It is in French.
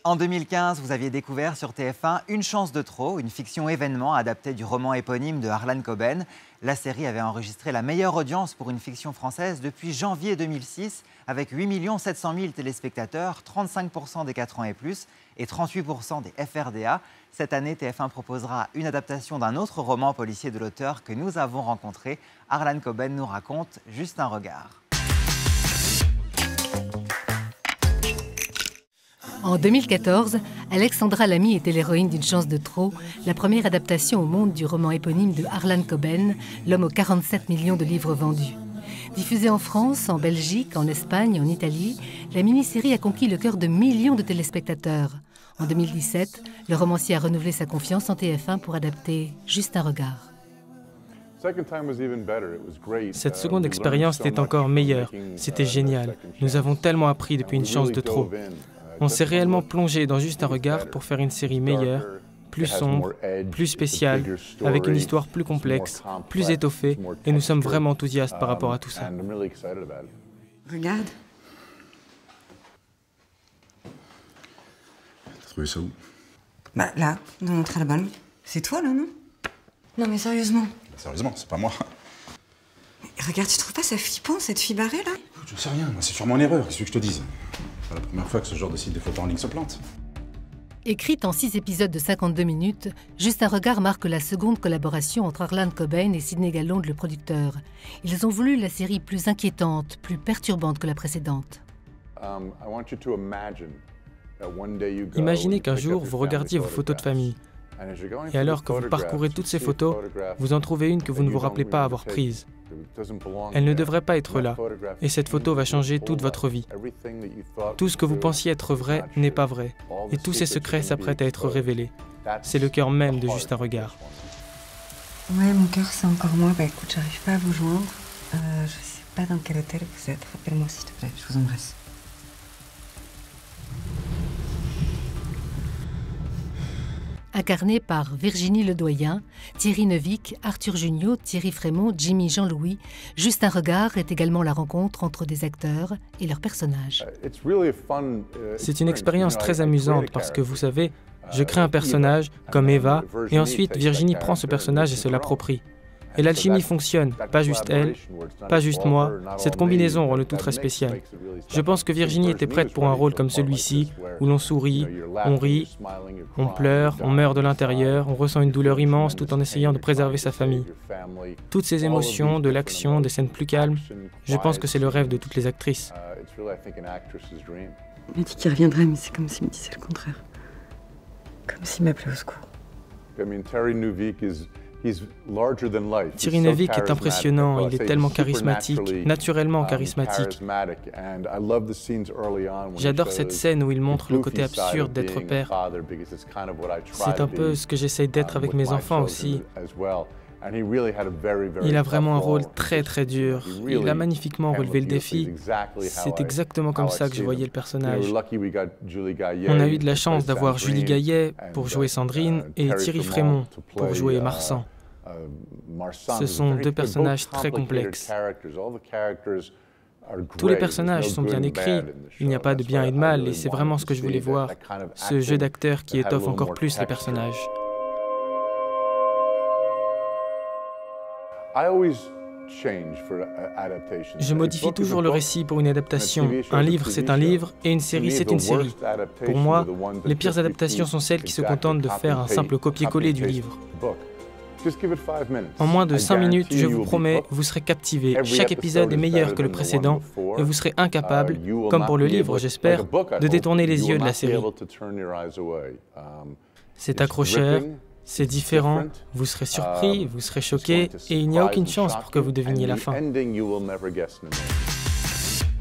En 2015, vous aviez découvert sur TF1 Une chance de trop, une fiction événement adaptée du roman éponyme de Harlan Coben. La série avait enregistré la meilleure audience pour une fiction française depuis janvier 2006, avec 8 700 000 téléspectateurs, 35% des 4 ans et plus et 38% des FRDA. Cette année, TF1 proposera une adaptation d'un autre roman policier de l'auteur que nous avons rencontré. Harlan Coben nous raconte Juste un regard. En 2014, Alexandra Lamy était l'héroïne d'Une chance de trop, la première adaptation au monde du roman éponyme de Harlan Coben, l'homme aux 47 millions de livres vendus. Diffusée en France, en Belgique, en Espagne, en Italie, la mini-série a conquis le cœur de millions de téléspectateurs. En 2017, le romancier a renouvelé sa confiance en TF1 pour adapter Juste un regard. Cette seconde expérience était encore meilleure. C'était génial. Nous avons tellement appris depuis Une chance de trop. On s'est réellement plongé dans Juste un regard pour faire une série meilleure, plus sombre, plus spéciale, avec une histoire plus complexe, plus étoffée, et nous sommes vraiment enthousiastes par rapport à tout ça. Regarde. T'as trouvé ça où? Bah là, dans notre album. C'est toi là, non? Non mais sérieusement. Sérieusement, c'est pas moi. Mais regarde, tu trouves pas ça flippant, cette fille barrée là? Je sais rien, c'est sûrement une erreur, qu'est-ce que je te dise? C'est la première fois que ce genre de site de photos en ligne se plante. Écrite en 6 épisodes de 52 minutes, Juste un regard marque la seconde collaboration entre Harlan Coben et Sidney Galland, le producteur. Ils ont voulu la série plus inquiétante, plus perturbante que la précédente. Imaginez qu'un jour, vous regardiez vos photos de famille. Et alors que vous parcourez toutes ces photos, vous en trouvez une que vous ne vous rappelez pas avoir prise. Elle ne devrait pas être là, et cette photo va changer toute votre vie. Tout ce que vous pensiez être vrai n'est pas vrai, et tous ces secrets s'apprêtent à être révélés. C'est le cœur même de Juste un regard. Ouais, mon cœur, c'est encore moi. Bah écoute, j'arrive pas à vous joindre. Je sais pas dans quel hôtel vous êtes. Rappelle-moi s'il te plaît, je vous embrasse. Incarné par Virginie Ledoyen, Thierry Neuvik, Arthur Jugnot, Thierry Frémont, Jimmy Jean-Louis, Juste un regard est également la rencontre entre des acteurs et leurs personnages. C'est une expérience très amusante parce que, vous savez, je crée un personnage, comme Eva, et ensuite Virginie prend ce personnage et se l'approprie. Et l'alchimie fonctionne, pas juste elle, pas juste moi, cette combinaison rend le tout très spécial. Je pense que Virginie était prête pour un rôle comme celui-ci, où l'on sourit, on rit, on pleure, on meurt de l'intérieur, on ressent une douleur immense tout en essayant de préserver sa famille. Toutes ces émotions, de l'action, des scènes plus calmes, je pense que c'est le rêve de toutes les actrices. Il m'a dit qu'il reviendrait, mais c'est comme s'il me disait le contraire. Comme s'il m'appelait au secours. Thierry Neuvik est impressionnant, il est tellement charismatique, naturellement charismatique. J'adore cette scène où il montre le côté absurde d'être père. C'est un peu ce que j'essaye d'être avec mes enfants aussi. Il a vraiment un rôle très très dur. Il a magnifiquement relevé le défi. C'est exactement comme ça que je voyais le personnage. On a eu de la chance d'avoir Julie Gaillet pour jouer Sandrine et Thierry Frémont pour jouer Marsan. Ce sont deux personnages très complexes. Tous les personnages sont bien écrits, il n'y a pas de bien et de mal, et c'est vraiment ce que je voulais voir, ce jeu d'acteurs qui étoffe encore plus les personnages. Je modifie toujours le récit pour une adaptation. Un livre, c'est un livre, et une série, c'est une série. Pour moi, les pires adaptations sont celles qui se contentent de faire un simple copier-coller du livre. En moins de 5 minutes, je vous promets, vous serez captivé. Chaque épisode est meilleur que le précédent, et vous serez incapable, comme pour le livre, j'espère, de détourner les yeux de la série. C'est accrocheur, c'est différent, vous serez surpris, vous serez choqué, et il n'y a aucune chance pour que vous deviniez la fin.